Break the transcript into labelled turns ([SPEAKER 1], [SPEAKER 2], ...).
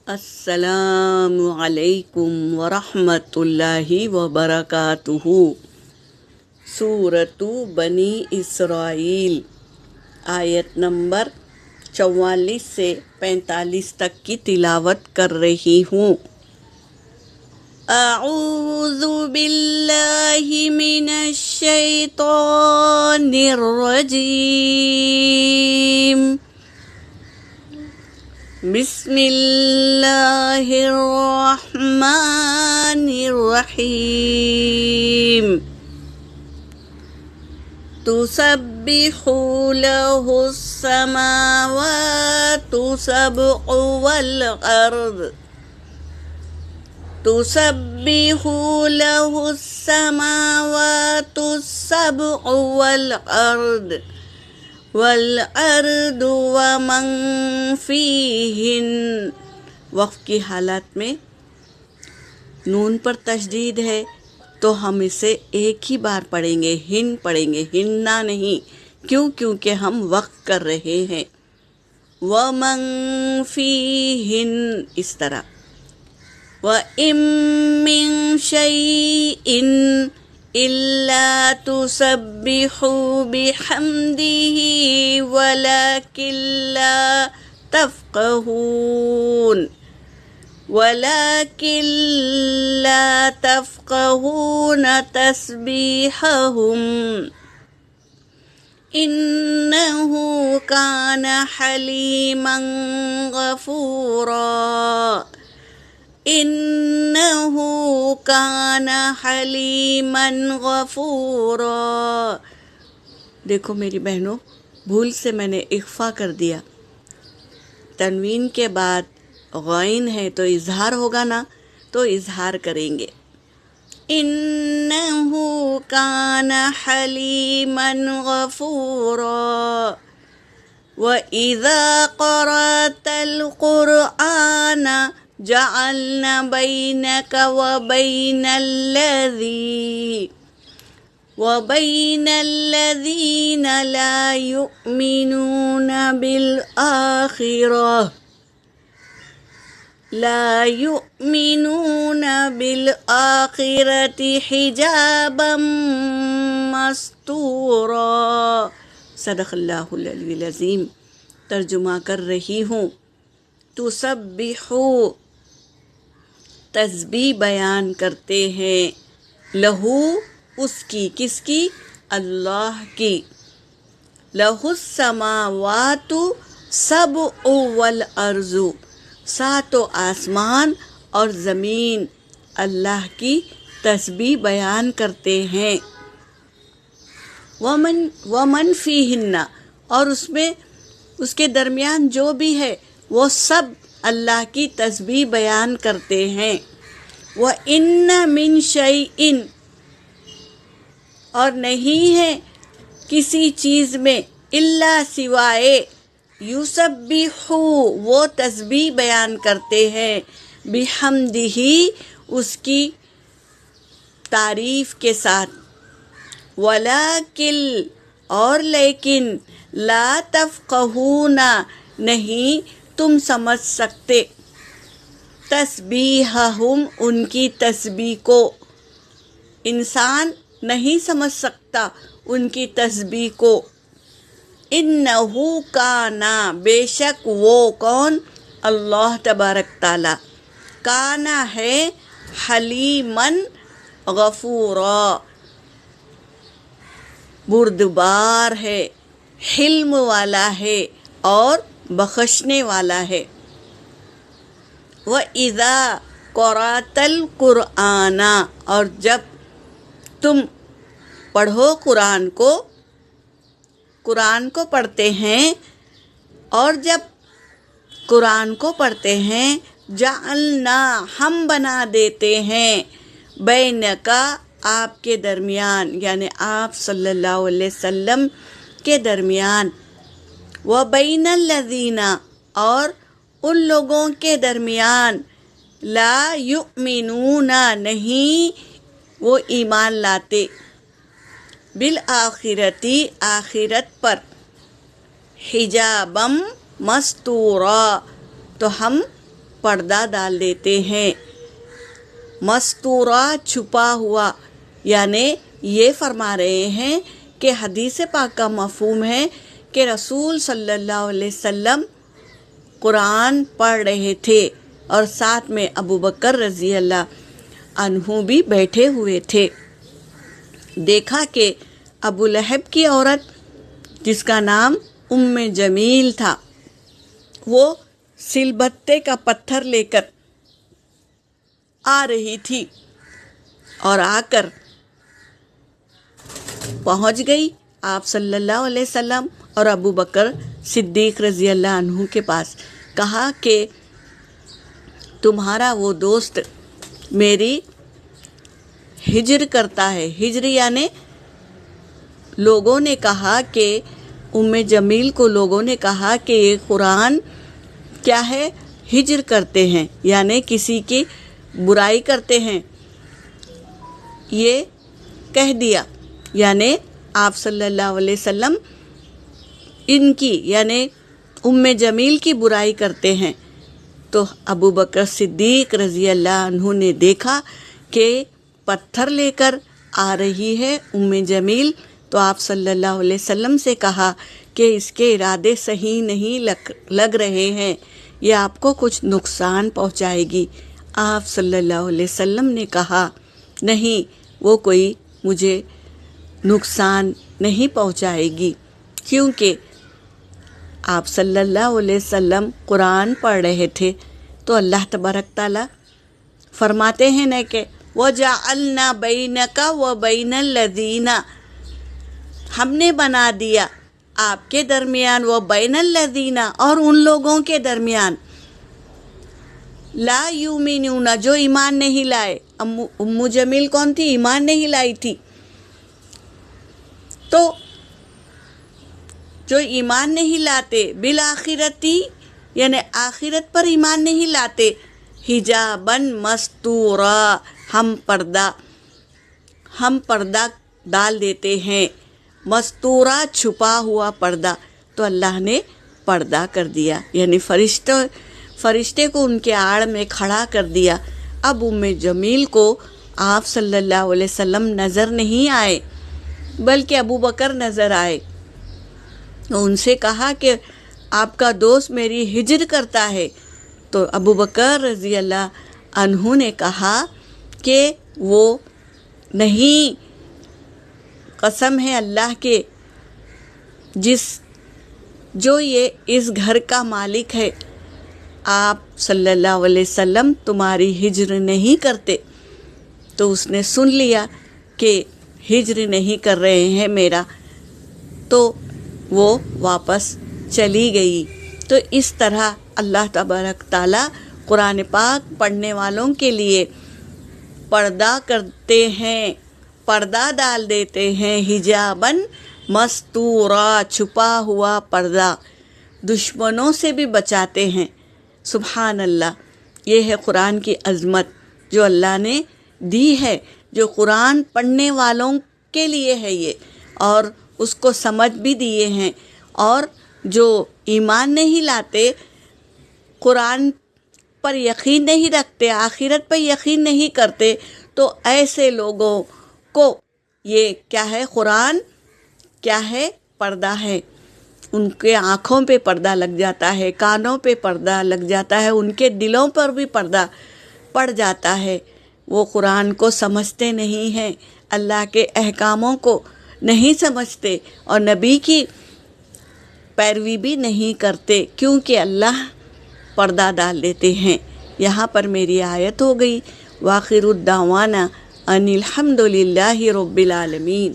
[SPEAKER 1] السلام علیکم ورحمۃ اللہ وبرکاتہ۔ سورۃ بنی اسرائیل، آیت نمبر 44 سے 45 تک کی تلاوت کر رہی ہوں۔ اعوذ باللہ من الشیطان الرجیم، بسم اللہ الرحمن الرحیم۔ تسبح لہ السماوات سبع والارض، تسبح لہ السماوات السبع والارض ومن فیہن۔ وقف کی حالات میں نون پر تشدید ہے تو ہم اسے ایک ہی بار پڑھیں گے، ہن پڑھیں گے، ہننا نہیں۔ کیونکہ ہم وقف کر رہے ہیں۔ ومن فیہن، اس طرح۔ وَإِن مِّن شَيْءٍ إِلَّا تُسَبِّحُوا بِحَمْدِهِ وَلَكِن لَّا تَفْقَهُونَ تَسْبِيحَهُمْ إِنَّهُ كَانَ حَلِيمًا غَفُورًا، إِنَّهُ كَانَ حَلِيمًا غَفُورًا۔ دیکھو میری بہنوں، بھول سے میں نے اخفا کر دیا۔ تنوین کے بعد غین ہے تو اظہار ہوگا نا، تو اظہار کریں گے۔ إِنَّهُ كَانَ حَلِيمًا غَفُورًا۔ وَإِذَا قَرَأْتَ الْقُرْآنَ جَعَلْنَا بَيْنَكَ وَبَيْنَ الَّذِينَ لَا يُؤْمِنُونَ بِالْآخِرَةِ حِجَابًا مَّسْتُورًا۔ صدق اللہ العلی العظیم۔ ترجمہ کر رہی ہوں۔ تسبحو، تسبیح بیان کرتے ہیں، لہو، اس کی، کس کی؟ اللہ کی۔ لہ السماوات سبع والارض، ساتوں آسمان اور زمین اللہ کی تسبیح بیان کرتے ہیں۔ ومن فیہن، اور اس میں اس کے درمیان جو بھی ہے وہ سب اللہ کی تسبیح بیان کرتے ہیں۔ وَإِنَّ مِن شَيْءٍ، اور نہیں ہے کسی چیز میں، الا سوائے، یسبح، وہ تسبیح بیان کرتے ہیں، بحمدہ، اس کی تعریف کے ساتھ، ولیکن، اور لیکن، لا تفقہون، نہیں تم سمجھ سکتے، تسبیحہم، ان کی تسبیح کو۔ انسان نہیں سمجھ سکتا ان کی تسبیح کو۔ انہ کانا، بے شک وہ کون؟ اللہ تبارک تعالی، کانا ہے، حلیمن، غفورا، بردبار ہے، حلم والا ہے اور بخشنے والا ہے۔ وَإِذَا قَرَأْتَ الْقُرْآنَ، اور جب تم پڑھو قرآن کو پڑھتے ہیں، اور جب قرآن کو پڑھتے ہیں، جعلنا، ہم بنا دیتے ہیں، بینکا، آپ کے درمیان، یعنی آپ صلی اللہ علیہ وسلم کے درمیان، وبین الذین، اور ان لوگوں کے درمیان، لا یؤمنون، نہیں وہ ایمان لاتے، بالآخرتی، آخرت پر، حجابم مستورا، تو ہم پردہ ڈال دیتے ہیں۔ مستورہ چھپا ہوا، یعنی یہ فرما رہے ہیں کہ حدیث پاک کا مفہوم ہے کہ رسول صلی اللہ علیہ وسلم قرآن پڑھ رہے تھے اور ساتھ میں ابو بکر رضی اللہ عنہ بھی بیٹھے ہوئے تھے۔ دیکھا کہ ابو لہب کی عورت جس کا نام ام جمیل تھا، وہ سل بتے کا پتھر لے کر آ رہی تھی اور آ کر پہنچ گئی آپ صلی اللہ علیہ وسلم اور ابو بکر صدیق رضی اللہ عنہ کے پاس۔ کہا کہ تمہارا وہ دوست میری ہجر کرتا ہے۔ ہجر یعنی لوگوں نے کہا کہ ام جمیل کو لوگوں نے کہا کہ یہ قرآن کیا ہے، ہجر کرتے ہیں، یعنی کسی کی برائی کرتے ہیں، یہ کہہ دیا، یعنی آپ صلی اللہ علیہ وسلم ان کی یعنی ام جمیل کی برائی کرتے ہیں۔ تو ابو بکر صدیق رضی اللہ عنہ نے دیکھا کہ پتھر لے کر آ رہی ہے ام جمیل، تو آپ صلی اللہ علیہ وسلم سے کہا کہ اس کے ارادے صحیح نہیں لگ رہے ہیں، یہ آپ کو کچھ نقصان پہنچائے گی۔ آپ صلی اللہ علیہ وسلم نے کہا نہیں، وہ کوئی مجھے نقصان نہیں پہنچائے گی، کیونکہ آپ صلی اللہ علیہ وسلم قرآن پڑھ رہے تھے۔ تو اللہ تبارک تعالیٰ فرماتے ہیں نا کہ وَجَعَلْنَا بَيْنَكَ وَبَيْنَ الَّذِينَ، ہم نے بنا دیا آپ کے درمیان، وَبَيْنَ الَّذِينَ، اور ان لوگوں کے درمیان، لا یؤمنون، جو ایمان نہیں لائے۔ ام جمیل کون تھی؟ ایمان نہیں لائی تھی۔ تو جو ایمان نہیں لاتے، بالآخرتی یعنی آخرت پر ایمان نہیں لاتے، حجاباً مستورا، ہم پردہ ڈال دیتے ہیں، مستورا چھپا ہوا پردہ۔ تو اللہ نے پردہ کر دیا، یعنی فرشتے کو ان کے آڑ میں کھڑا کر دیا۔ اب ام جمیل کو آپ صلی اللہ علیہ وسلم نظر نہیں آئے، بلکہ ابو بکر نظر آئے۔ ان سے کہا کہ آپ کا دوست میری ہجر کرتا ہے۔ تو ابو بکر رضی اللہ عنہ نے کہا کہ وہ نہیں، قسم ہے اللہ کے جو یہ اس گھر کا مالک ہے، آپ صلی اللہ علیہ وسلم تمہاری ہجر نہیں کرتے۔ تو اس نے سن لیا کہ ہجر نہیں کر رہے ہیں میرا، تو وہ واپس چلی گئی۔ تو اس طرح اللہ تبارک تعالیٰ قرآن پاک پڑھنے والوں کے لیے پردہ کرتے ہیں، پردہ ڈال دیتے ہیں، حجاباً مستورا، چھپا ہوا پردہ، دشمنوں سے بھی بچاتے ہیں۔ سبحان اللہ، یہ ہے قرآن کی عظمت جو اللہ نے دی ہے، جو قرآن پڑھنے والوں کے لیے ہے یہ، اور اس کو سمجھ بھی دیے ہیں۔ اور جو ایمان نہیں لاتے، قرآن پر یقین نہیں رکھتے، آخرت پر یقین نہیں کرتے، تو ایسے لوگوں کو یہ کیا ہے، قرآن کیا ہے، پردہ ہے۔ ان کے آنکھوں پہ پردہ لگ جاتا ہے، کانوں پہ پردہ لگ جاتا ہے، ان کے دلوں پر بھی پردہ پڑ جاتا ہے۔ وہ قرآن کو سمجھتے نہیں ہیں، اللہ کے احکاموں کو نہیں سمجھتے، اور نبی کی پیروی بھی نہیں کرتے، کیونکہ اللہ پردہ ڈال دیتے ہیں۔ یہاں پر میری آیت ہو گئی، وآخر الدعوانا ان الحمد للہ رب العالمین۔